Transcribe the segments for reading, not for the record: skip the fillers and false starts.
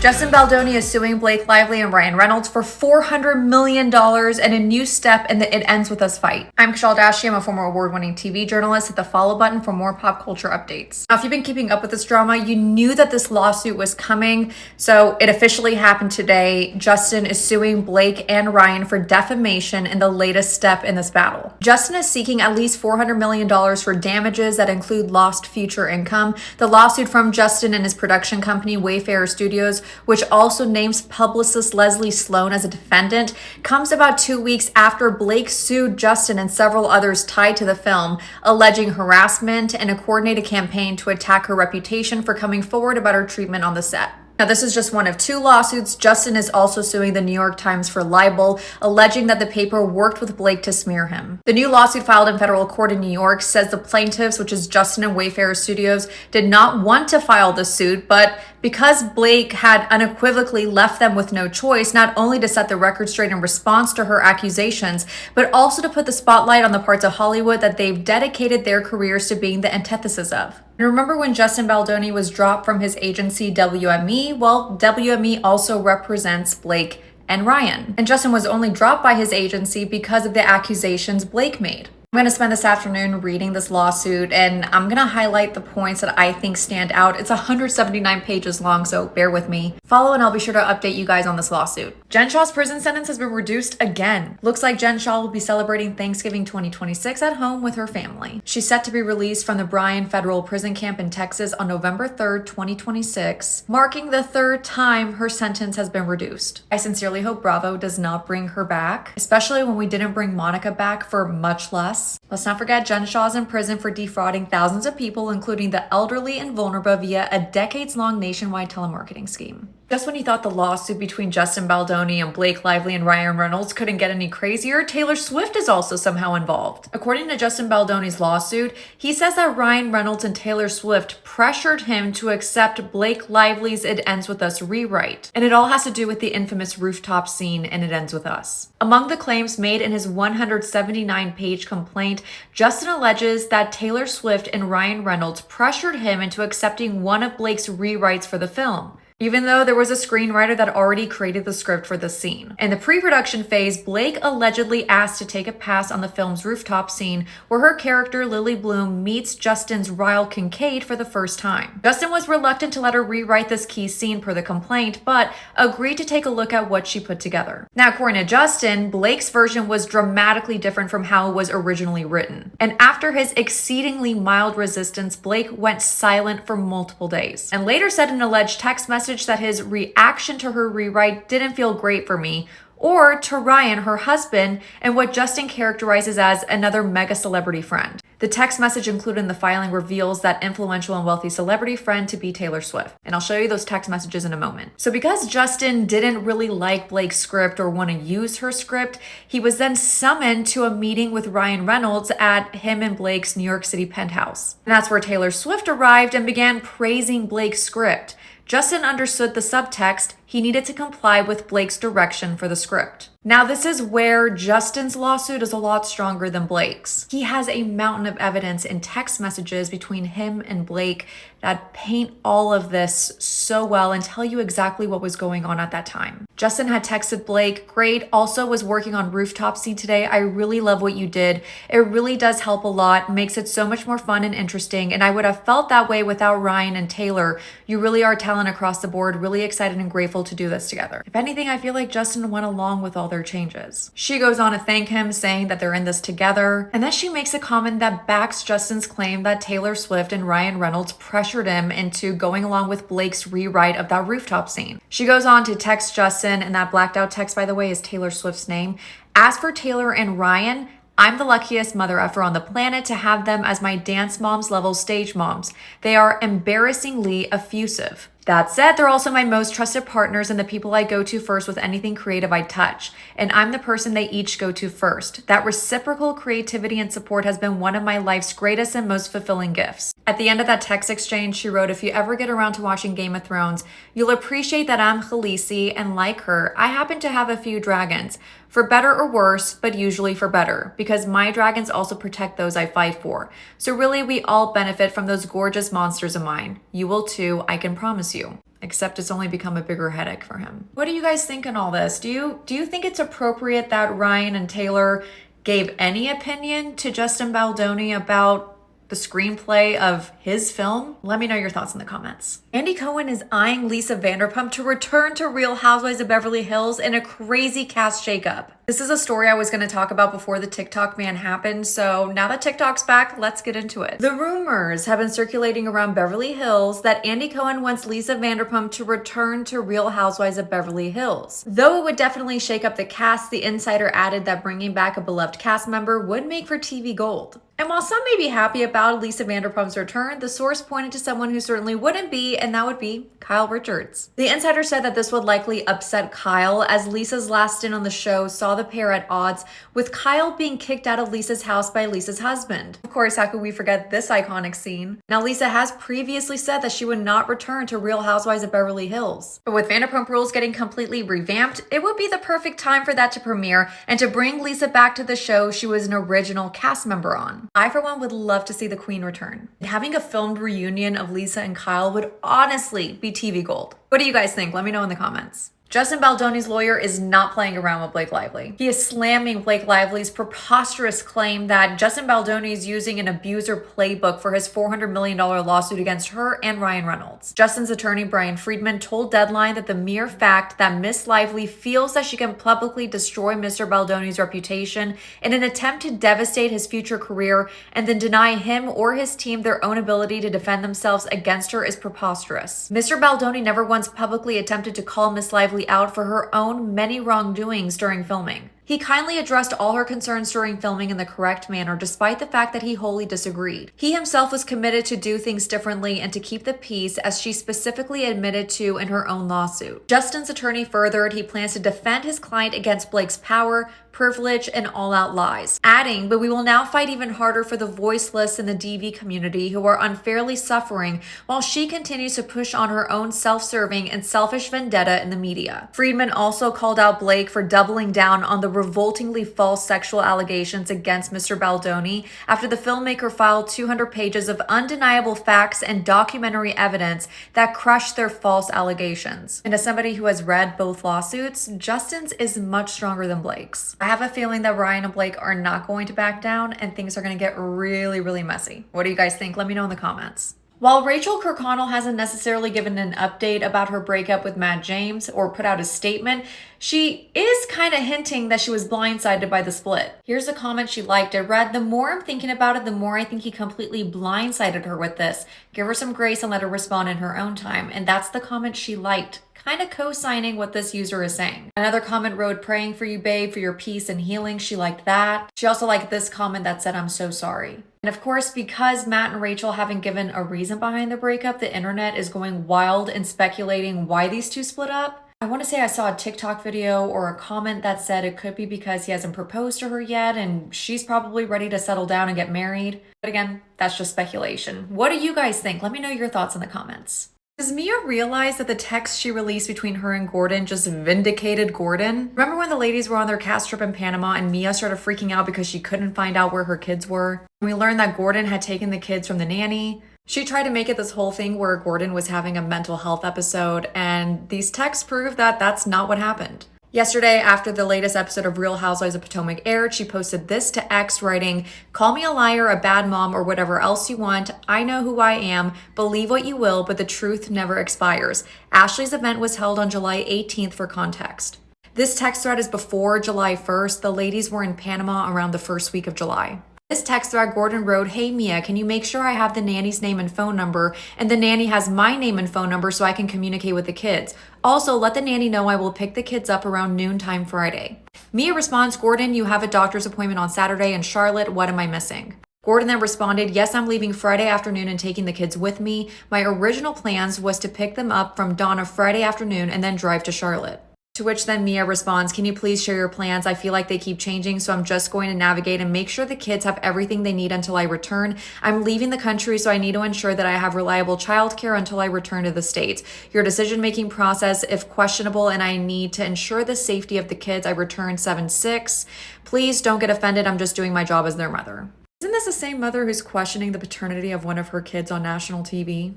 Justin Baldoni is suing Blake Lively and Ryan Reynolds for $400 million and a new step in the It Ends With Us fight. I'm Kishal Dashi. I'm a former award-winning TV journalist. Hit the follow button for more pop culture updates. Now, if you've been keeping up with this drama, you knew that this lawsuit was coming, so it officially happened today. Justin is suing Blake and Ryan for defamation in the latest step in this battle. Justin is seeking at least $400 million for damages that include lost future income. The lawsuit from Justin and his production company, Wayfarer Studios, which also names publicist Leslie Sloan as a defendant, comes about 2 weeks after Blake sued Justin and several others tied to the film, alleging harassment and a coordinated campaign to attack her reputation for coming forward about her treatment on the set. Now, this is just one of two lawsuits. Justin is also suing the New York Times for libel, alleging that the paper worked with Blake to smear him. The new lawsuit filed in federal court in New York says the plaintiffs, which is Justin and Wayfarer Studios, did not want to file the suit, but because Blake had unequivocally left them with no choice, not only to set the record straight in response to her accusations, but also to put the spotlight on the parts of Hollywood that they've dedicated their careers to being the antithesis of. And remember when Justin Baldoni was dropped from his agency WME? Well, WME also represents Blake and Ryan. And Justin was only dropped by his agency because of the accusations Blake made. I'm going to spend this afternoon reading this lawsuit, and I'm going to highlight the points that I think stand out. It's 179 pages long, so bear with me. Follow and I'll be sure to update you guys on this lawsuit. Jen Shah's prison sentence has been reduced again. Looks like Jen Shah will be celebrating Thanksgiving 2026 at home with her family. She's set to be released from the Bryan federal prison camp in Texas on November 3rd, 2026, marking the third time her sentence has been reduced. I sincerely hope Bravo does not bring her back, especially when we didn't bring Monica back for much less. Let's not forget Jen Shah's in prison for defrauding thousands of people, including the elderly and vulnerable, via a decades-long nationwide telemarketing scheme. Just when you thought the lawsuit between Justin Baldoni and Blake Lively and Ryan Reynolds couldn't get any crazier, Taylor Swift is also somehow involved. According to Justin Baldoni's lawsuit, he says that Ryan Reynolds and Taylor Swift pressured him to accept Blake Lively's It Ends With Us rewrite. And it all has to do with the infamous rooftop scene in It Ends With Us. Among the claims made in his 179-page complaint, Justin alleges that Taylor Swift and Ryan Reynolds pressured him into accepting one of Blake's rewrites for the film, even though there was a screenwriter that already created the script for the scene. In the pre-production phase, Blake allegedly asked to take a pass on the film's rooftop scene, where her character Lily Bloom meets Justin's Ryle Kincaid for the first time. Justin was reluctant to let her rewrite this key scene per the complaint, but agreed to take a look at what she put together. Now, according to Justin, Blake's version was dramatically different from how it was originally written. And after his exceedingly mild resistance, Blake went silent for multiple days, and later said in an alleged text message that his reaction to her rewrite didn't feel great for me, or to Ryan, her husband, and what Justin characterizes as another mega celebrity friend. The text message included in the filing reveals that influential and wealthy celebrity friend to be Taylor Swift. And I'll show you those text messages in a moment. So because Justin didn't really like Blake's script or want to use her script, he was then summoned to a meeting with Ryan Reynolds at him and Blake's New York City penthouse. And that's where Taylor Swift arrived and began praising Blake's script. Justin understood the subtext. He needed to comply with Blake's direction for the script. Now, this is where Justin's lawsuit is a lot stronger than Blake's. He has a mountain of evidence in text messages between him and Blake that paint all of this so well and tell you exactly what was going on at that time. Justin had texted Blake, "Great, also was working on Rooftop Scene today. I really love what you did. It really does help a lot, makes it so much more fun and interesting, and I would have felt that way without Ryan and Taylor. You really are talent across the board, really excited and grateful to do this together." If anything, I feel like Justin went along with all their changes. She goes on to thank him, saying that they're in this together, and then she makes a comment that backs Justin's claim that Taylor Swift and Ryan Reynolds pressured him into going along with Blake's rewrite of that rooftop scene. She goes on to text Justin, and that blacked out text, by the way, is Taylor Swift's name. "As for Taylor and Ryan, I'm the luckiest mother effer on the planet to have them as my dance moms level stage moms. They are embarrassingly effusive. That said, they're also my most trusted partners and the people I go to first with anything creative I touch. And I'm the person they each go to first. That reciprocal creativity and support has been one of my life's greatest and most fulfilling gifts." At the end of that text exchange, she wrote, "If you ever get around to watching Game of Thrones, you'll appreciate that I'm Khaleesi, and like her, I happen to have a few dragons. For better or worse, but usually for better, because my dragons also protect those I fight for. So really, we all benefit from those gorgeous monsters of mine. You will too, I can promise you." except it's only become a bigger headache for him. What do you guys think on all this? Do you think it's appropriate that Ryan and Taylor gave any opinion to Justin Baldoni about the screenplay of his film? Let me know your thoughts in the comments. Andy Cohen is eyeing Lisa Vanderpump to return to Real Housewives of Beverly Hills in a crazy cast shakeup. This is a story I was going to talk about before the TikTok ban happened, so now that TikTok's back, let's get into it. The rumors have been circulating around Beverly Hills that Andy Cohen wants Lisa Vanderpump to return to Real Housewives of Beverly Hills. Though it would definitely shake up the cast, the insider added that bringing back a beloved cast member would make for TV gold. And while some may be happy about Lisa Vanderpump's return, the source pointed to someone who certainly wouldn't be, and that would be Kyle Richards. The insider said that this would likely upset Kyle, as Lisa's last stint on the show saw the pair at odds, with Kyle being kicked out of Lisa's house by Lisa's husband. Of course, how could we forget this iconic scene? Now, Lisa has previously said that she would not return to Real Housewives of Beverly Hills. But with Vanderpump Rules getting completely revamped, it would be the perfect time for that to premiere and to bring Lisa back to the show she was an original cast member on. I, for one, would love to see the Queen return. Having a filmed reunion of Lisa and Kyle would honestly be TV gold. What do you guys think? Let me know in the comments. Justin Baldoni's lawyer is not playing around with Blake Lively. He is slamming Blake Lively's preposterous claim that Justin Baldoni is using an abuser playbook for his $400 million lawsuit against her and Ryan Reynolds. Justin's attorney, Bryan Freedman, told Deadline that the mere fact that Miss Lively feels that she can publicly destroy Mr. Baldoni's reputation in an attempt to devastate his future career and then deny him or his team their own ability to defend themselves against her is preposterous. Mr. Baldoni never once publicly attempted to call Miss Lively out for her own many wrongdoings during filming. He kindly addressed all her concerns during filming in the correct manner, despite the fact that he wholly disagreed. He himself was committed to do things differently and to keep the peace, as she specifically admitted to in her own lawsuit. Justin's attorney furthered he plans to defend his client against Blake's power, privilege, and all-out lies, adding, "But we will now fight even harder for the voiceless in the DV community who are unfairly suffering while she continues to push on her own self-serving and selfish vendetta in the media." Freedman also called out Blake for doubling down on the revoltingly false sexual allegations against Mr. Baldoni after the filmmaker filed 200 pages of undeniable facts and documentary evidence that crushed their false allegations. And as somebody who has read both lawsuits, Justin's is much stronger than Blake's. I have a feeling that Ryan and Blake are not going to back down and things are going to get really, really messy. What do you guys think? Let me know in the comments. While Rachel Kirkconnell hasn't necessarily given an update about her breakup with Matt James or put out a statement, she is kind of hinting that she was blindsided by the split. Here's a comment she liked. It read, "The more I'm thinking about it, the more I think he completely blindsided her with this. Give her some grace and let her respond in her own time." And that's the comment she liked, kind of co-signing what this user is saying. Another comment wrote, "Praying for you, babe, for your peace and healing." She liked that. She also liked this comment that said, "I'm so sorry." And of course, because Matt and Rachel haven't given a reason behind the breakup, the internet is going wild and speculating why these two split up. I want to say I saw a TikTok video or a comment that said it could be because he hasn't proposed to her yet and she's probably ready to settle down and get married. But again, that's just speculation. What do you guys think? Let me know your thoughts in the comments. Does Mia realize that the text she released between her and Gordon just vindicated Gordon? Remember when the ladies were on their cast trip in Panama and Mia started freaking out because she couldn't find out where her kids were? And we learned that Gordon had taken the kids from the nanny. She tried to make it this whole thing where Gordon was having a mental health episode, and these texts prove that that's not what happened. Yesterday, after the latest episode of Real Housewives of Potomac aired, she posted this to X writing, "Call me a liar, a bad mom, or whatever else you want. I know who I am. Believe what you will, but the truth never expires. Ashley's event was held on July 18th for context." This text thread is before July 1st. The ladies were in Panama around the first week of July. This text thread, Gordon wrote, "Hey Mia, can you make sure I have the nanny's name and phone number, and the nanny has my name and phone number so I can communicate with the kids. Also, let the nanny know I will pick the kids up around noontime Friday." Mia responds, "Gordon, you have a doctor's appointment on Saturday in Charlotte. What am I missing?" Gordon then responded, "Yes, I'm leaving Friday afternoon and taking the kids with me. My original plans was to pick them up from dawn of Friday afternoon and then drive to Charlotte." To which then Mia responds, "Can you please share your plans? I feel like they keep changing, so I'm just going to navigate and make sure the kids have everything they need until I return. I'm leaving the country, so I need to ensure that I have reliable childcare until I return to the States. Your decision-making process, if questionable, and I need to ensure the safety of the kids. I return 7/6. Please don't get offended. I'm just doing my job as their mother." Isn't this the same mother who's questioning the paternity of one of her kids on national TV?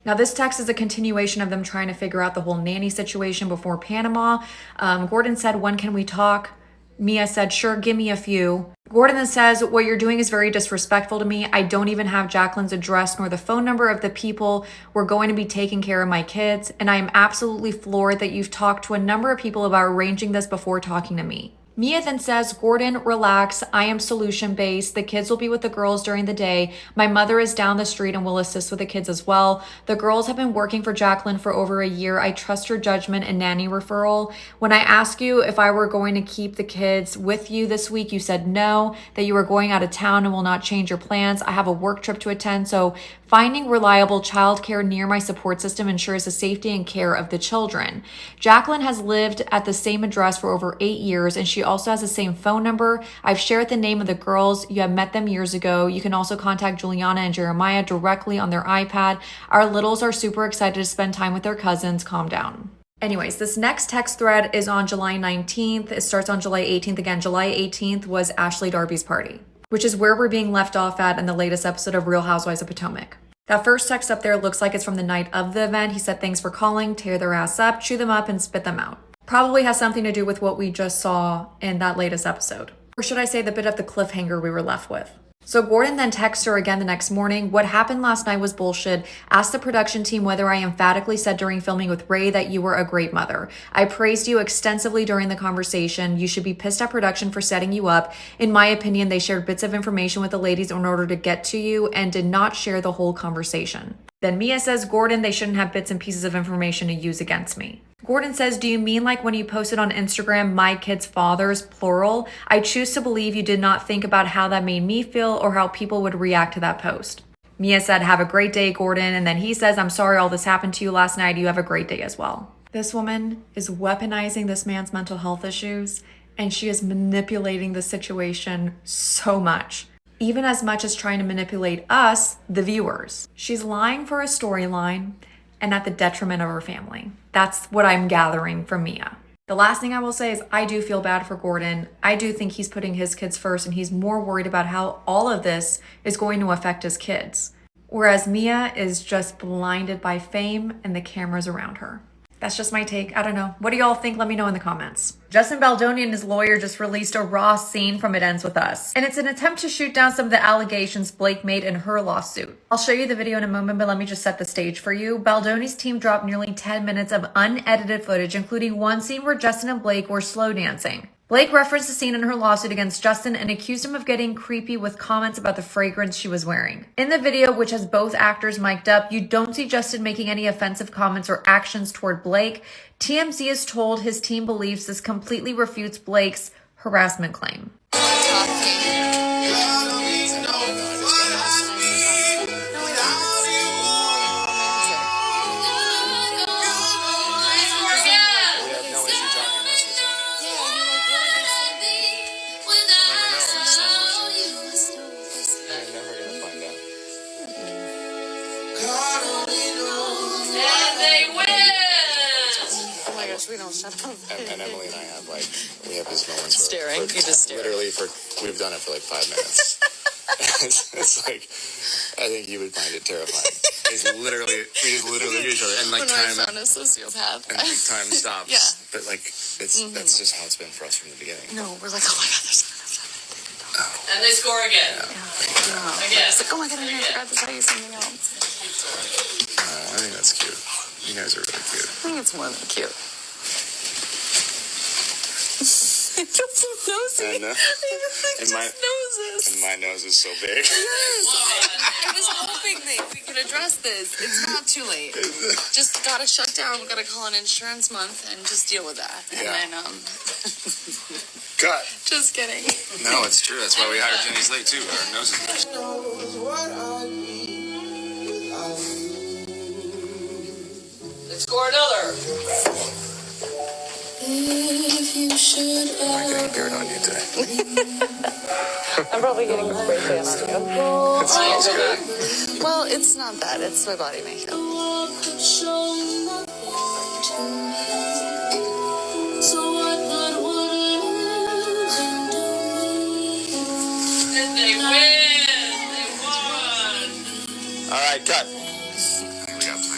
Now, this text is a continuation of them trying to figure out the whole nanny situation before Panama. Gordon said, "When can we talk?" Mia said, "Sure, give me a few." Gordon then says, "What you're doing is very disrespectful to me. I don't even have Jacqueline's address nor the phone number of the people who are going to be taking care of my kids. And I am absolutely floored that you've talked to a number of people about arranging this before talking to me." Mia then says, "Gordon, relax. I am solution-based. The kids will be with the girls during the day. My mother is down the street and will assist with the kids as well. The girls have been working for Jacqueline for over a year. I trust her judgment and nanny referral. When I asked you if I were going to keep the kids with you this week, you said no, that you were going out of town and will not change your plans. I have a work trip to attend, so finding reliable childcare near my support system ensures the safety and care of the children. Jacqueline has lived at the same address for over 8 years, and she also has the same phone number. I've shared the name of the girls. You have met them years ago. You can also contact Juliana and Jeremiah directly on their iPad. Our littles are super excited to spend time with their cousins. Calm down." Anyways, this next text thread is on July 19th. It starts on July 18th. Again, July 18th was Ashley Darby's party, which is where we're being left off at in the latest episode of Real Housewives of Potomac. That first text up there looks like it's from the night of the event. He said, "Thanks for calling, tear their ass up, chew them up, and spit them out." Probably has something to do with what we just saw in that latest episode. Or should I say the bit of the cliffhanger we were left with. So Gordon then texts her again the next morning. "What happened last night was bullshit. Ask the production team whether I emphatically said during filming with Ray that you were a great mother. I praised you extensively during the conversation. You should be pissed at production for setting you up. In my opinion, they shared bits of information with the ladies in order to get to you and did not share the whole conversation." Then Mia says, "Gordon, they shouldn't have bits and pieces of information to use against me." Gordon says, "Do you mean like when you posted on Instagram, my kids' fathers, plural? I choose to believe you did not think about how that made me feel or how people would react to that post." Mia said, "Have a great day, Gordon." And then he says, "I'm sorry all this happened to you last night. You have a great day as well." This woman is weaponizing this man's mental health issues, and she is manipulating the situation so much. Even as much as trying to manipulate us, the viewers. She's lying for a storyline and at the detriment of her family. That's what I'm gathering from Mia. The last thing I will say is I do feel bad for Gordon. I do think he's putting his kids first and he's more worried about how all of this is going to affect his kids. Whereas Mia is just blinded by fame and the cameras around her. That's just my take. I don't know. What do y'all think? Let me know in the comments. Justin Baldoni and his lawyer just released a raw scene from It Ends With Us. And it's an attempt to shoot down some of the allegations Blake made in her lawsuit. I'll show you the video in a moment, but let me just set the stage for you. Baldoni's team dropped nearly 10 minutes of unedited footage, including one scene where Justin and Blake were slow dancing. Blake referenced the scene in her lawsuit against Justin and accused him of getting creepy with comments about the fragrance she was wearing. In the video, which has both actors mic'd up, you don't see Justin making any offensive comments or actions toward Blake. TMZ is told his team believes this completely refutes Blake's harassment claim. We don't shut up. And Emily and I have we have these moments staring. You just stare. Literally we've done it for 5 minutes. it's like, I think you would find it terrifying. We just literally look at each other and when time. I found a sociopath. And time stops. Yeah. But that's just how it's been for us from the beginning. No, we're like, oh my god, there's not enough time. Oh. And they score again. Yeah. Again. It's like, oh my god, I forgot to tell you something else. I think that's cute. You guys are really cute. I think it's more than cute. I feel so nosy. I know. And my nose is so big. Yes. I was hoping that we could address this. It's not too late. Just gotta shut down. We gotta call an insurance month and just deal with that. Yeah. And then, Cut. just kidding. No, it's true. That's why we hired Jenny's late too. Our noses. They score another. If you should I'm getting dirt on you today. I'm probably getting spray tan on you. It smells good. Well, it's not that. It's my body makeup. And they win. They won. All right, cut. I think we got plenty.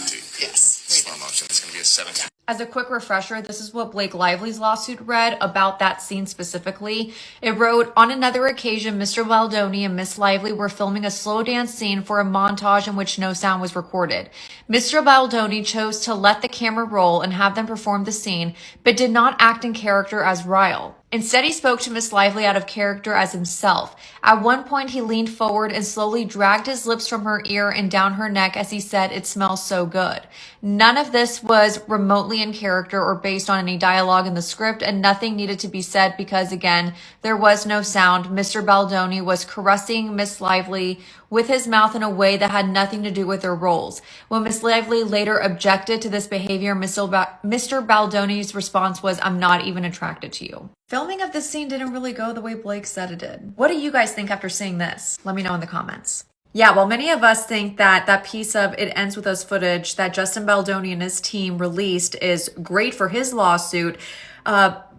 17. As a quick refresher, this is what Blake Lively's lawsuit read about that scene specifically. It wrote, on another occasion, Mr. Baldoni and Miss Lively were filming a slow dance scene for a montage in which no sound was recorded. Mr. Baldoni chose to let the camera roll and have them perform the scene, but did not act in character as Ryle. Instead, he spoke to Miss Lively out of character as himself. At one point, he leaned forward and slowly dragged his lips from her ear and down her neck as he said, "It smells so good." None of this was remotely in character or based on any dialogue in the script, and nothing needed to be said because, again, there was no sound. Mr. Baldoni was caressing Miss Lively with his mouth in a way that had nothing to do with their roles. When Miss Lively later objected to this behavior, Mr. Baldoni's response was, "I'm not even attracted to you." Filming of this scene didn't really go the way Blake said it did. What do you guys think after seeing this? Let me know in the comments. Yeah, well, many of us think that that piece of It Ends With Us footage that Justin Baldoni and his team released is great for his lawsuit.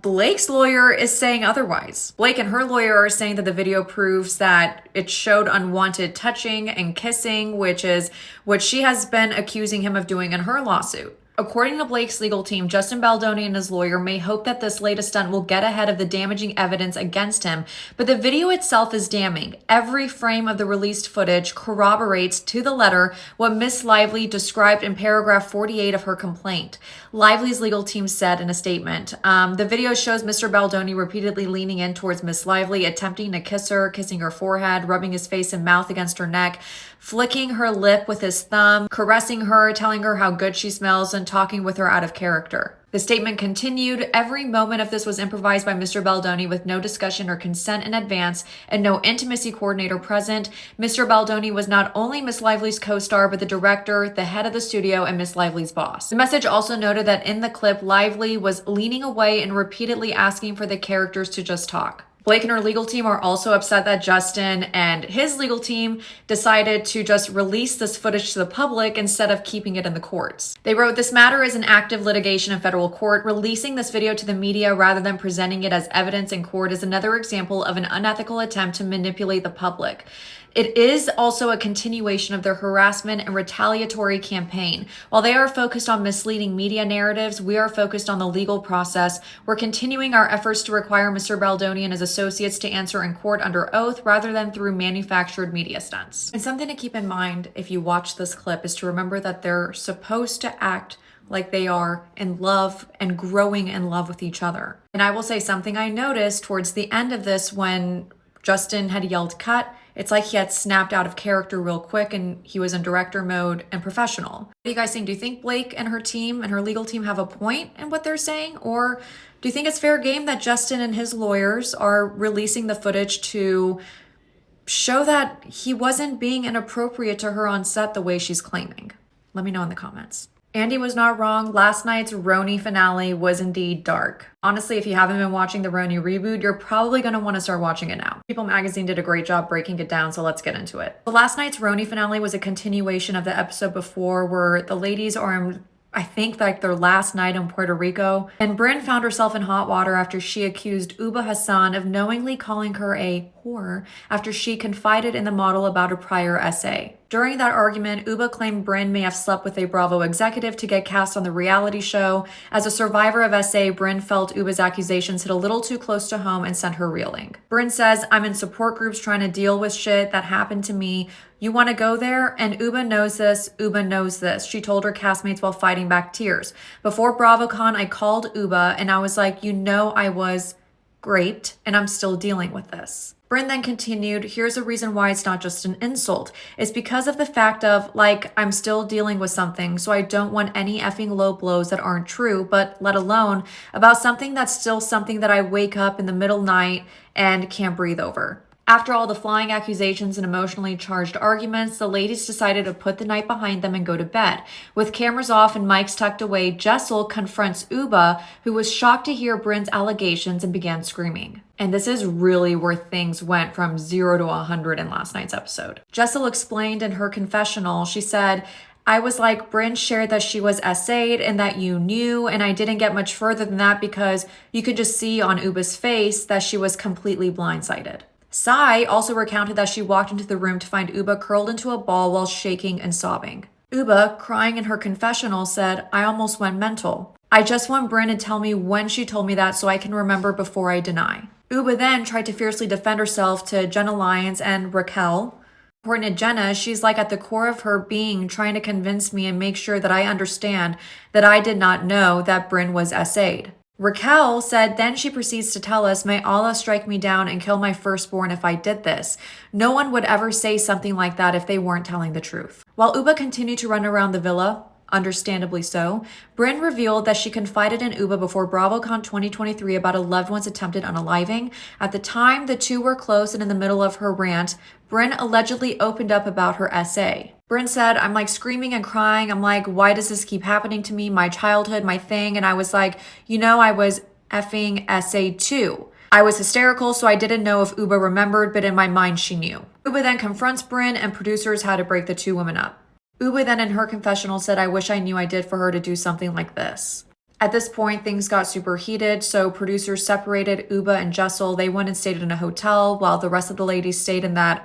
Blake's lawyer is saying otherwise. Blake and her lawyer are saying that the video proves that it showed unwanted touching and kissing, which is what she has been accusing him of doing in her lawsuit. According to Blake's legal team, Justin Baldoni and his lawyer may hope that this latest stunt will get ahead of the damaging evidence against him, but the video itself is damning. Every frame of the released footage corroborates to the letter what Miss Lively described in paragraph 48 of her complaint. Lively's legal team said in a statement, the video shows Mr. Baldoni repeatedly leaning in towards Miss Lively, attempting to kiss her, kissing her forehead, rubbing his face and mouth against her neck, flicking her lip with his thumb, caressing her, telling her how good she smells, and talking with her out of character. The statement continued, every moment of this was improvised by Mr. Baldoni with no discussion or consent in advance and no intimacy coordinator present. Mr. Baldoni was not only Miss Lively's co-star, but the director, the head of the studio, and Miss Lively's boss. The message also noted that in the clip, Lively was leaning away and repeatedly asking for the characters to just talk. Blake and her legal team are also upset that Justin and his legal team decided to just release this footage to the public instead of keeping it in the courts. They wrote, this matter is an active litigation in federal court. Releasing this video to the media rather than presenting it as evidence in court is another example of an unethical attempt to manipulate the public. It is also a continuation of their harassment and retaliatory campaign. While they are focused on misleading media narratives, we are focused on the legal process. We're continuing our efforts to require Mr. Baldoni and his associates to answer in court under oath rather than through manufactured media stunts. And something to keep in mind if you watch this clip is to remember that they're supposed to act like they are in love and growing in love with each other. And I will say something I noticed towards the end of this when Justin had yelled cut. It's like he had snapped out of character real quick and he was in director mode and professional. What do you guys think? Do you think Blake and her team and her legal team have a point in what they're saying? Or do you think it's fair game that Justin and his lawyers are releasing the footage to show that he wasn't being inappropriate to her on set the way she's claiming? Let me know in the comments. Andy was not wrong. Last night's RHONY finale was indeed dark. Honestly, if you haven't been watching the RHONY reboot, you're probably going to want to start watching it now. People Magazine did a great job breaking it down, so let's get into it. The last night's RHONY finale was a continuation of the episode before where the ladies are in, I think, like their last night in Puerto Rico, and Brynn found herself in hot water after she accused Uba Hassan of knowingly calling her a whore after she confided in the model about a prior essay. During that argument, Uba claimed Brynn may have slept with a Bravo executive to get cast on the reality show. As a survivor of SA, Brynn felt Uba's accusations hit a little too close to home and sent her reeling. Brynn says, I'm in support groups trying to deal with shit that happened to me. You want to go there? And Uba knows this. Uba knows this. She told her castmates while fighting back tears. Before BravoCon, I called Uba and I was like, you know I was raped and I'm still dealing with this. Brynn then continued, here's a reason why it's not just an insult. It's because of the fact of, like, I'm still dealing with something, so I don't want any effing low blows that aren't true, but let alone about something that's still something that I wake up in the middle night and can't breathe over. After all the flying accusations and emotionally charged arguments, the ladies decided to put the night behind them and go to bed. With cameras off and mics tucked away, Jessel confronts Uba, who was shocked to hear Brynn's allegations and began screaming. And this is really where things went from 0 to 100 in last night's episode. Jessel explained in her confessional, she said, I was like, Brynn shared that she was SA'd and that you knew, and I didn't get much further than that because you could just see on Uba's face that she was completely blindsided. Sai also recounted that she walked into the room to find Uba curled into a ball while shaking and sobbing. Uba, crying in her confessional, said, I almost went mental. I just want Brynn to tell me when she told me that so I can remember before I deny. Uba then tried to fiercely defend herself to Jenna Lyons and Raquel. According to Jenna, she's like at the core of her being trying to convince me and make sure that I understand that I did not know that Brynn was SA'd. Raquel said, then she proceeds to tell us, may Allah strike me down and kill my firstborn if I did this. No one would ever say something like that if they weren't telling the truth. While Uba continued to run around the villa, understandably so, Brynn revealed that she confided in Uba before BravoCon 2023 about a loved one's attempted unaliving. At the time, the two were close, and in the middle of her rant, Brynn allegedly opened up about her SA. Brynn said, I'm like screaming and crying. I'm like, why does this keep happening to me? My childhood, my thing. And I was like, I was effing SA too. I was hysterical, so I didn't know if Uba remembered, but in my mind, she knew. Uba then confronts Brynn, and producers had to break the two women up. Uba then in her confessional said, I wish I knew I did for her to do something like this. At this point, things got super heated, so producers separated Uba and Jessel. They went and stayed in a hotel while the rest of the ladies stayed in that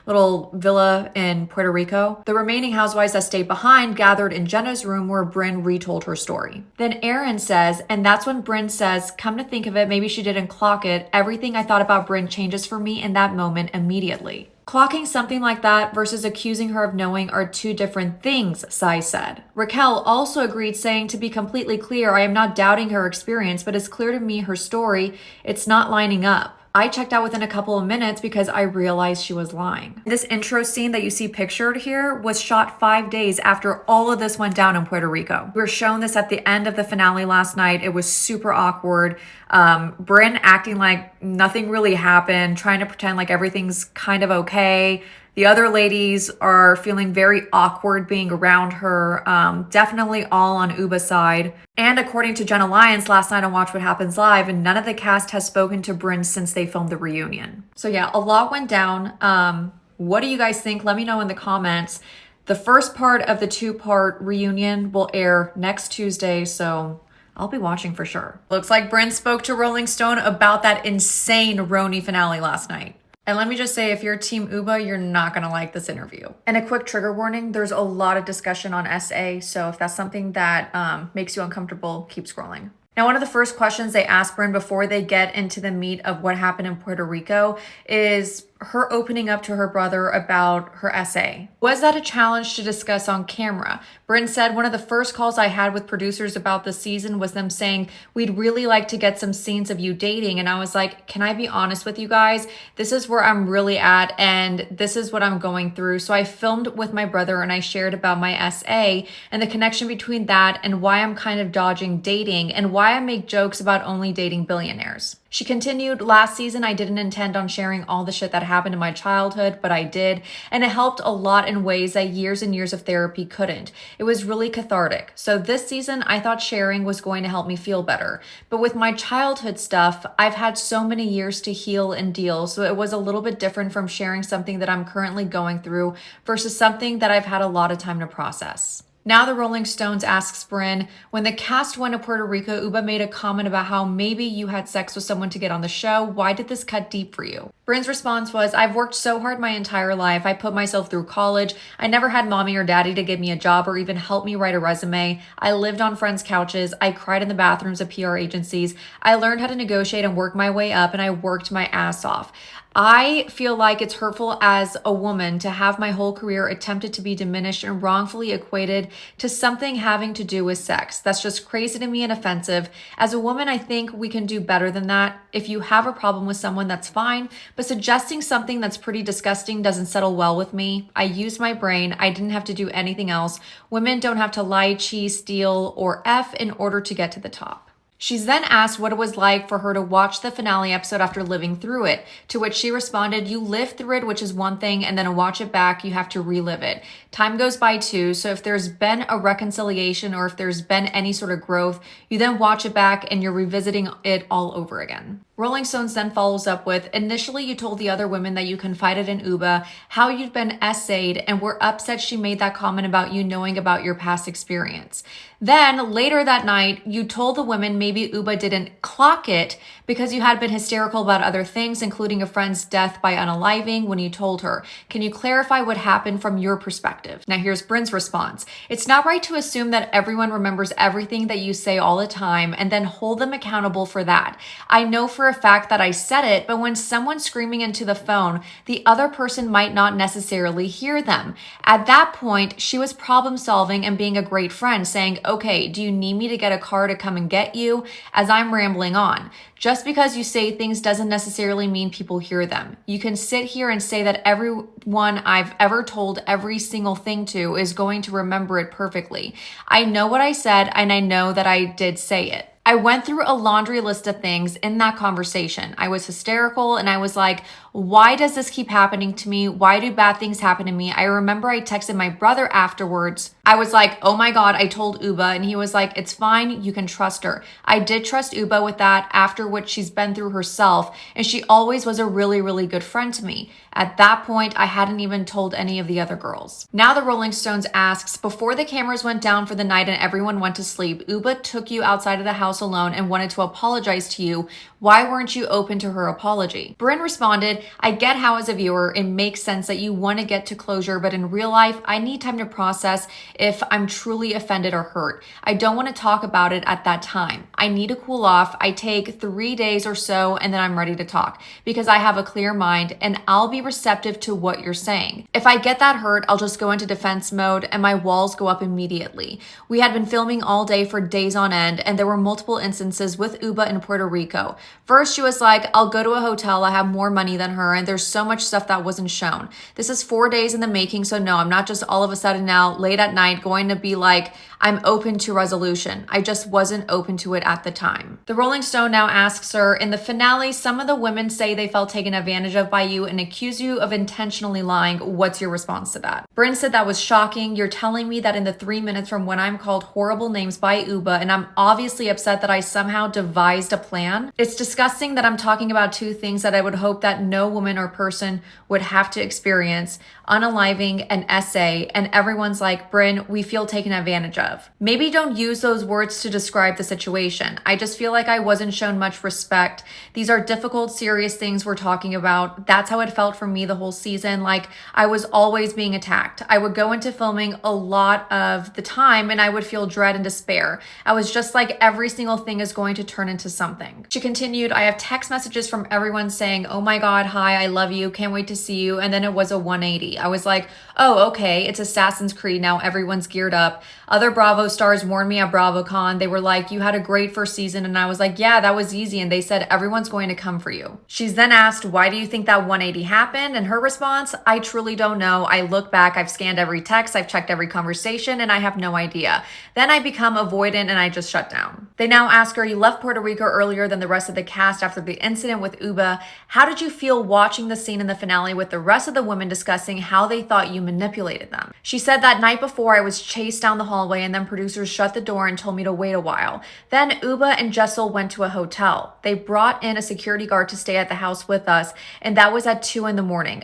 little villa in Puerto Rico. The remaining housewives that stayed behind gathered in Jenna's room where Brynn retold her story. Then Erin says, and that's when Brynn says, come to think of it, maybe she didn't clock it. Everything I thought about Brynn changes for me in that moment immediately. Clocking something like that versus accusing her of knowing are two different things, Sai said. Raquel also agreed, saying, to be completely clear, I am not doubting her experience, but it's clear to me her story, it's not lining up. I checked out within a couple of minutes because I realized she was lying. This intro scene that you see pictured here was shot 5 days after all of this went down in Puerto Rico. We were shown this at the end of the finale last night. It was super awkward. Brynn acting like nothing really happened, trying to pretend like everything's kind of okay. The other ladies are feeling very awkward being around her, definitely all on Uba's side. And according to Jenna Lyons last night on Watch What Happens Live, none of the cast has spoken to Brynn since they filmed the reunion. So yeah, a lot went down. What do you guys think? Let me know in the comments. The first part of the 2-part reunion will air next Tuesday, so I'll be watching for sure. Looks like Brynn spoke to Rolling Stone about that insane RHONY finale last night. And let me just say, if you're Team Uba, you're not gonna like this interview. And a quick trigger warning, there's a lot of discussion on SA, so if that's something that makes you uncomfortable, keep scrolling. Now, one of the first questions they asked Brynn before they get into the meat of what happened in Puerto Rico is her opening up to her brother about her SA. Was that a challenge to discuss on camera? Brynn said, one of the first calls I had with producers about the season was them saying, we'd really like to get some scenes of you dating. And I was like, can I be honest with you guys? This is where I'm really at and this is what I'm going through. So I filmed with my brother and I shared about my SA and the connection between that and why I'm kind of dodging dating and why I make jokes about only dating billionaires. She continued, last season, I didn't intend on sharing all the shit that happened in my childhood, but I did. And it helped a lot in ways that years and years of therapy couldn't. It was really cathartic. So this season, I thought sharing was going to help me feel better. But with my childhood stuff, I've had so many years to heal and deal. So it was a little bit different from sharing something that I'm currently going through versus something that I've had a lot of time to process. Now the Rolling Stones asks Brynn, when the cast went to Puerto Rico, Uba made a comment about how maybe you had sex with someone to get on the show. Why did this cut deep for you? Brynn's response was, I've worked so hard my entire life. I put myself through college. I never had mommy or daddy to give me a job or even help me write a resume. I lived on friends' couches. I cried in the bathrooms of PR agencies. I learned how to negotiate and work my way up, and I worked my ass off. I feel like it's hurtful as a woman to have my whole career attempted to be diminished and wrongfully equated to something having to do with sex. That's just crazy to me and offensive. As a woman, I think we can do better than that. If you have a problem with someone, that's fine, but suggesting something that's pretty disgusting doesn't settle well with me. I used my brain. I didn't have to do anything else. Women don't have to lie, cheat, steal, or F in order to get to the top. She's then asked what it was like for her to watch the finale episode after living through it, to which she responded, you live through it, which is one thing, and then to watch it back, you have to relive it. Time goes by too, so if there's been a reconciliation or if there's been any sort of growth, you then watch it back and you're revisiting it all over again. Rolling Stones then follows up with, initially you told the other women that you confided in Uba how you'd been essayed and were upset she made that comment about you knowing about your past experience. Then later that night, you told the women maybe Uba didn't clock it because you had been hysterical about other things, including a friend's death by unaliving when you told her. Can you clarify what happened from your perspective? Now here's Brynn's response. It's not right to assume that everyone remembers everything that you say all the time and then hold them accountable for that. I know for a fact that I said it, but when someone's screaming into the phone, the other person might not necessarily hear them. At that point, she was problem solving and being a great friend, saying, okay, do you need me to get a car to come and get you? As I'm rambling on. Just because you say things doesn't necessarily mean people hear them. You can sit here and say that everyone I've ever told every single thing to is going to remember it perfectly. I know what I said and I know that I did say it. I went through a laundry list of things in that conversation. I was hysterical and I was like, why does this keep happening to me? Why do bad things happen to me? I remember I texted my brother afterwards. I was like, oh my God, I told Uba. And he was like, it's fine. You can trust her. I did trust Uba with that after what she's been through herself. And she always was a really, really good friend to me. At that point, I hadn't even told any of the other girls. Now the Rolling Stones asks, before the cameras went down for the night and everyone went to sleep, Uba took you outside of the house alone and wanted to apologize to you. Why weren't you open to her apology? Brynn responded, I get how as a viewer, it makes sense that you want to get to closure, but in real life, I need time to process if I'm truly offended or hurt. I don't want to talk about it at that time. I need to cool off. I take 3 days or so and then I'm ready to talk because I have a clear mind and I'll be receptive to what you're saying. If I get that hurt, I'll just go into defense mode and my walls go up immediately. We had been filming all day for days on end and there were multiple instances with Uba in Puerto Rico. First, she was like, I'll go to a hotel. I have more money than her and there's so much stuff that wasn't shown. This is 4 days in the making, so no, I'm not just all of a sudden now late at night going to be like, I'm open to resolution. I just wasn't open to it at the time. The Rolling Stone now asks her, in the finale, some of the women say they felt taken advantage of by you and accuse you of intentionally lying. What's your response to that? Brynn said that was shocking. You're telling me that in the 3 minutes from when I'm called horrible names by Uba and I'm obviously upset that I somehow devised a plan. It's disgusting that I'm talking about two things that I would hope that no woman or person would have to experience, unaliving and essay, and everyone's like, Brynn, we feel taken advantage of. Maybe don't use those words to describe the situation. I just feel like I wasn't shown much respect. These are difficult, serious things we're talking about. That's how it felt for me the whole season. Like I was always being attacked. I would go into filming a lot of the time and I would feel dread and despair. I was just like, every single thing is going to turn into something. She continued, I have text messages from everyone saying, oh my God, hi, I love you, can't wait to see you. And then it was a 180. I was like, oh, okay, it's Assassin's Creed now, everyone's geared up. Other Bravo stars warned me at BravoCon. They were like, you had a great first season. And I was like, yeah, that was easy. And they said, everyone's going to come for you. She's then asked, why do you think that 180 happened? And her response, I truly don't know. I look back, I've scanned every text, I've checked every conversation, and I have no idea. Then I become avoidant and I just shut down. They now ask her, you left Puerto Rico earlier than the rest of the cast after the incident with Uba. How did you feel watching the scene in the finale with the rest of the women discussing how they thought you manipulated them? She said that night before I was chased down the hallway and then producers shut the door and told me to wait a while. Then Uba and Jessel went to a hotel. They brought in a security guard to stay at the house with us and that was at 2 a.m.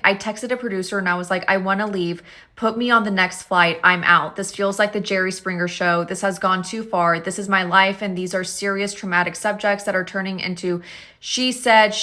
I texted a producer and I was like, I want to leave. Put me on the next flight. I'm out. This feels like the Jerry Springer show. This has gone too far. This is my life and these are serious traumatic subjects that are turning into she said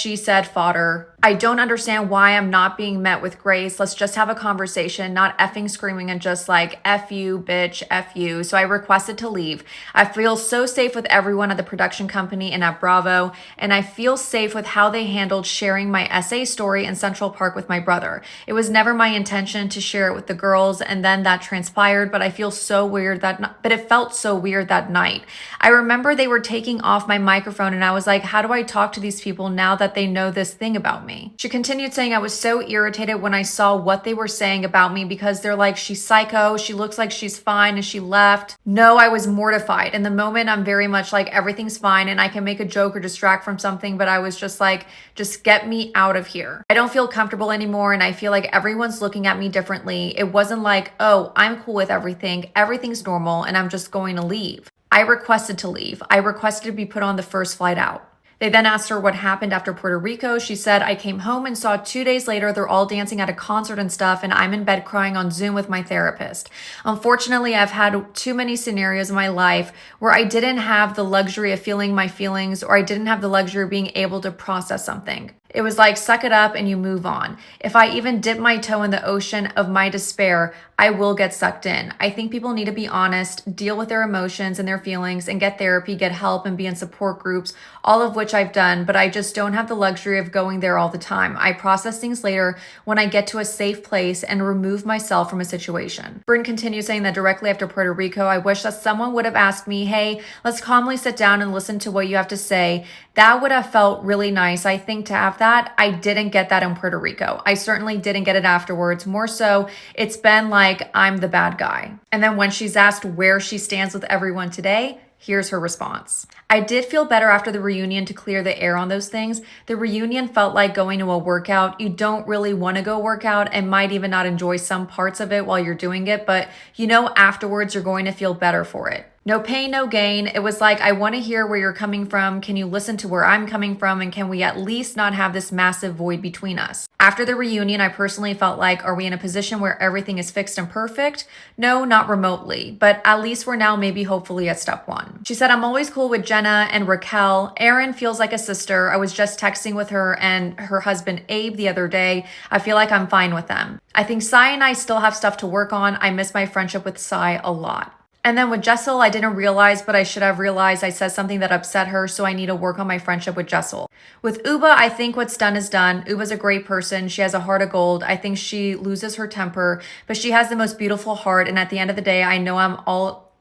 fodder. I don't understand why I'm not being met with grace. Let's just have a conversation, not effing screaming and just like, F you, bitch, F you. So I requested to leave. I feel so safe with everyone at the production company and at Bravo, and I feel safe with how they handled sharing my essay story in Central Park with my brother. It was never my intention to share it with the girls, and then that transpired, but I feel so weird but it felt so weird that night. I remember they were taking off my microphone and I was like, how do I talk to these people now that they know this thing about me? She continued saying, I was so irritated when I saw what they were saying about me because they're like, she's psycho, she looks like she's fine, and she left. No, I was mortified. In the moment, I'm very much like, everything's fine and I can make a joke or distract from something, but I was just like, just get me out of here. I don't feel comfortable anymore and I feel like everyone's looking at me differently. It wasn't like, oh, I'm cool with everything, everything's normal, and I'm just going to leave. I requested to leave. I requested to be put on the first flight out. They then asked her what happened after Puerto Rico. She said, I came home and saw 2 days later they're all dancing at a concert and stuff, and I'm in bed crying on Zoom with my therapist. Unfortunately, I've had too many scenarios in my life where I didn't have the luxury of feeling my feelings, or I didn't have the luxury of being able to process something. It was like, suck it up and you move on. If I even dip my toe in the ocean of my despair, I will get sucked in. I think people need to be honest, deal with their emotions and their feelings, and get therapy, get help, and be in support groups, all of which I've done, but I just don't have the luxury of going there all the time. I process things later when I get to a safe place and remove myself from a situation. Brynn continues saying that directly after Puerto Rico, I wish that someone would have asked me, hey, let's calmly sit down and listen to what you have to say. That would have felt really nice, I think, to have that. I didn't get that in Puerto Rico. I certainly didn't get it afterwards. More so, it's been like I'm the bad guy. And then when she's asked where she stands with everyone today, here's her response. I did feel better after the reunion to clear the air on those things. The reunion felt like going to a workout. You don't really want to go work out and might even not enjoy some parts of it while you're doing it, but you know afterwards you're going to feel better for it. No pain, no gain. It was like, I want to hear where you're coming from. Can you listen to where I'm coming from? And can we at least not have this massive void between us? After the reunion, I personally felt like, are we in a position where everything is fixed and perfect? No, not remotely, but at least we're now maybe hopefully at step one. She said, I'm always cool with Jenna and Raquel. Erin feels like a sister. I was just texting with her and her husband Abe the other day. I feel like I'm fine with them. I think Sai and I still have stuff to work on. I miss my friendship with Sai a lot. And then with Jessel, I didn't realize, but I should have realized I said something that upset her, so I need to work on my friendship with Jessel. With Ubah, I think what's done is done. Ubah's a great person. She has a heart of gold. I think she loses her temper, but she has the most beautiful heart. And at the end of the day, I know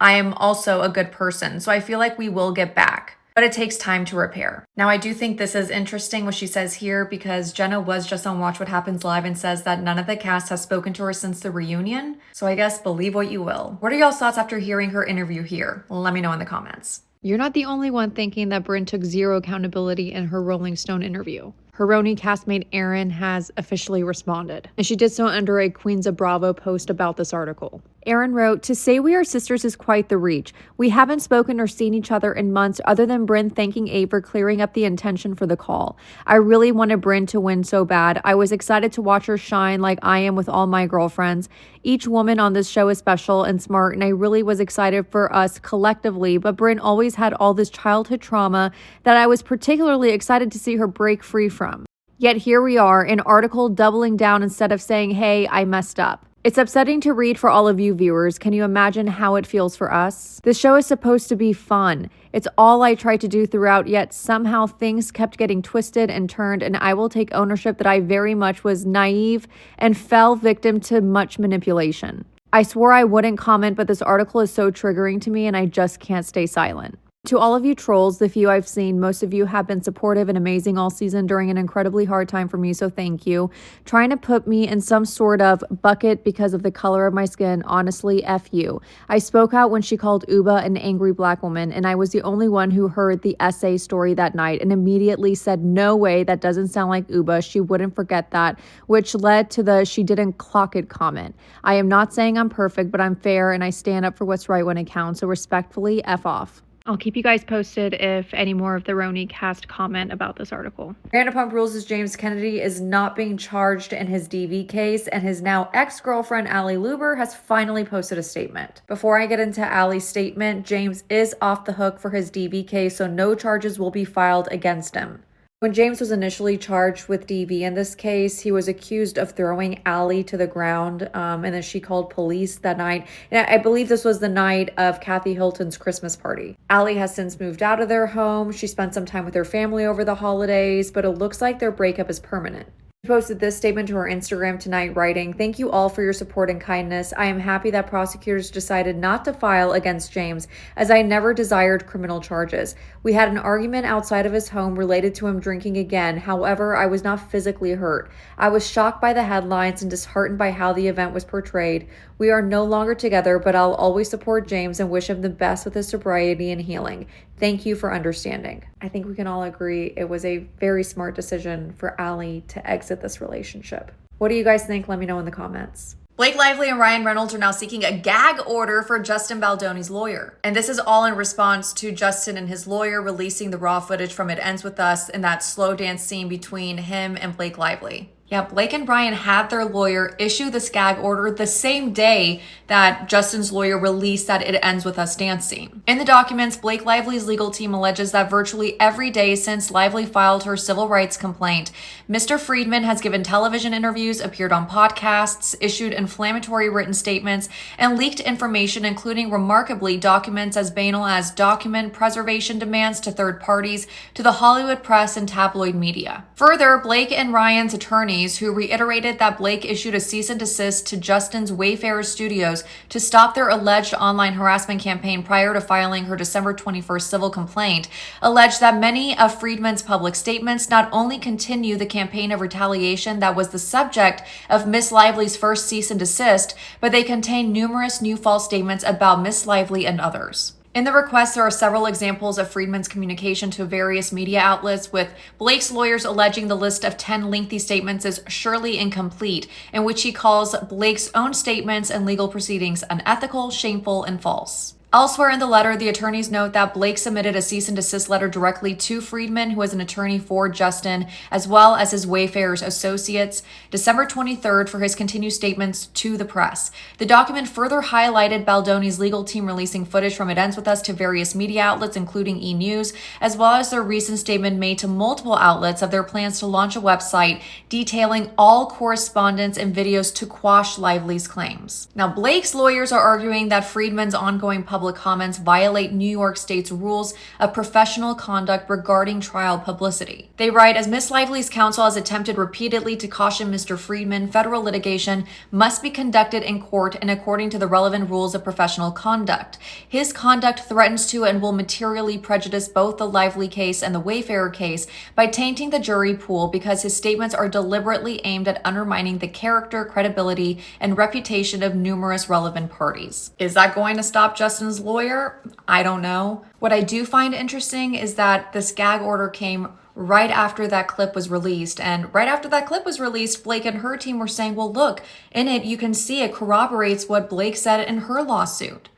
I am also a good person. So I feel like we will get back. But it takes time to repair. Now, I do think this is interesting what she says here, because Jenna was just on Watch What Happens Live and says that none of the cast has spoken to her since the reunion. So I guess believe what you will. What are y'all's thoughts after hearing her interview here? Let me know in the comments. You're not the only one thinking that Brynn took zero accountability in her Rolling Stone interview. Her RHONY castmate Erin has officially responded, and she did so under a Queens of Bravo post about this article. Erin wrote, to say we are sisters is quite the reach. We haven't spoken or seen each other in months other than Brynn thanking Abe for clearing up the intention for the call. I really wanted Brynn to win so bad. I was excited to watch her shine like I am with all my girlfriends. Each woman on this show is special and smart, and I really was excited for us collectively, but Brynn always had all this childhood trauma that I was particularly excited to see her break free from. Yet here we are, an article doubling down instead of saying, hey, I messed up. It's upsetting to read for all of you viewers. Can you imagine how it feels for us? This show is supposed to be fun. It's all I tried to do throughout, yet somehow things kept getting twisted and turned, and I will take ownership that I very much was naive and fell victim to much manipulation. I swore I wouldn't comment, but this article is so triggering to me and I just can't stay silent. To all of you trolls, the few I've seen, most of you have been supportive and amazing all season during an incredibly hard time for me, so thank you. Trying to put me in some sort of bucket because of the color of my skin, honestly, F you. I spoke out when she called Ubah an angry black woman, and I was the only one who heard the essay story that night and immediately said, no way, that doesn't sound like Ubah. She wouldn't forget that, which led to the she didn't clock it comment. I am not saying I'm perfect, but I'm fair and I stand up for what's right when it counts, so respectfully, F off. I'll keep you guys posted if any more of the RHONY cast comment about this article. Vanderpump Rules' James Kennedy is not being charged in his DV case, and his now ex-girlfriend Allie Lewber has finally posted a statement. Before I get into Allie's statement, James is off the hook for his DV case, so no charges will be filed against him. When James was initially charged with DV in this case, he was accused of throwing Allie to the ground, and then she called police that night. And I believe this was the night of Kathy Hilton's Christmas party. Allie has since moved out of their home. She spent some time with her family over the holidays, but it looks like their breakup is permanent. She posted this statement to her Instagram tonight, writing, "Thank you all for your support and kindness. I am happy that prosecutors decided not to file against James, as I never desired criminal charges. We had an argument outside of his home related to him drinking again. However, I was not physically hurt. I was shocked by the headlines and disheartened by how the event was portrayed. We are no longer together, but I'll always support James and wish him the best with his sobriety and healing. Thank you for understanding." I think we can all agree it was a very smart decision for Allie to exit this relationship. What do you guys think? Let me know in the comments. Blake Lively and Ryan Reynolds are now seeking a gag order for Justin Baldoni's lawyer. And this is all in response to Justin and his lawyer releasing the raw footage from It Ends With Us in that slow dance scene between him and Blake Lively. Yeah, Blake and Bryan had their lawyer issue this gag order the same day that Justin's lawyer released that It Ends With Us dance scene. In the documents, Blake Lively's legal team alleges that virtually every day since Lively filed her civil rights complaint, Mr. Freedman has given television interviews, appeared on podcasts, issued inflammatory written statements, and leaked information, including remarkably documents as banal as document preservation demands to third parties, to the Hollywood press and tabloid media. Further, Blake and Ryan's attorney who reiterated that Blake issued a cease and desist to Justin's Wayfarer Studios to stop their alleged online harassment campaign prior to filing her December 21st civil complaint, alleged that many of Freedman's public statements not only continue the campaign of retaliation that was the subject of Miss Lively's first cease and desist, but they contain numerous new false statements about Miss Lively and others. In the request, there are several examples of Freedman's communication to various media outlets, with Blake's lawyers alleging the list of 10 lengthy statements is surely incomplete, in which he calls Blake's own statements and legal proceedings unethical, shameful, and false. Elsewhere in the letter, the attorneys note that Blake submitted a cease and desist letter directly to Freedman, who is an attorney for Justin, as well as his Wayfarer's associates, December 23rd for his continued statements to the press. The document further highlighted Baldoni's legal team releasing footage from It Ends With Us to various media outlets, including E! News, as well as their recent statement made to multiple outlets of their plans to launch a website detailing all correspondence and videos to quash Lively's claims. Now, Blake's lawyers are arguing that Freedman's ongoing public comments violate New York State's rules of professional conduct regarding trial publicity. They write, as Miss Lively's counsel has attempted repeatedly to caution Mr. Freedman, federal litigation must be conducted in court and according to the relevant rules of professional conduct. His conduct threatens to and will materially prejudice both the Lively case and the Wayfarer case by tainting the jury pool because his statements are deliberately aimed at undermining the character, credibility, and reputation of numerous relevant parties. Is that going to stop Justin's lawyer? I don't know. What I do find interesting is that this gag order came right after that clip was released. And right after that clip was released, Blake and her team were saying, well, look, in it, you can see it corroborates what Blake said in her lawsuit.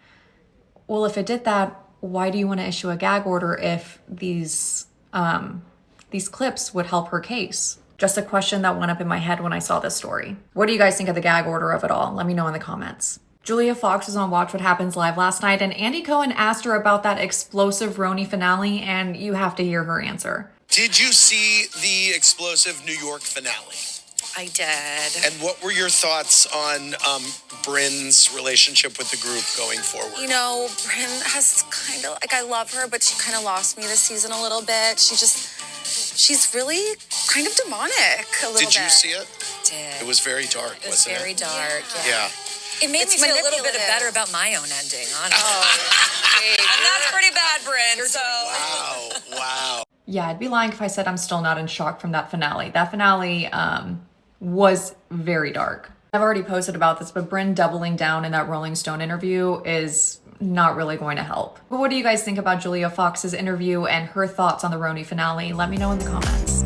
Well, if it did that, why do you want to issue a gag order if these clips would help her case? Just a question that went up in my head when I saw this story. What do you guys think of the gag order of it all? Let me know in the comments. Julia Fox was on Watch What Happens Live last night, and Andy Cohen asked her about that explosive RHONY finale, and you have to hear her answer. Did you see the explosive New York finale? I did. And what were your thoughts on Brynn's relationship with the group going forward? You know, Brynn has kind of, like, I love her, but she kind of lost me this season a little bit. She's really kind of demonic a little bit. Did you see it? Did. It was very dark, wasn't it? Very dark, Yeah. It made me feel a little bit better about my own ending, honestly. And that's pretty bad, Brynn, so. Wow. Yeah, I'd be lying if I said I'm still not in shock from that finale. That finale was very dark. I've already posted about this, but Brynn doubling down in that Rolling Stone interview is not really going to help. But what do you guys think about Julia Fox's interview and her thoughts on the RHONY finale? Let me know in the comments.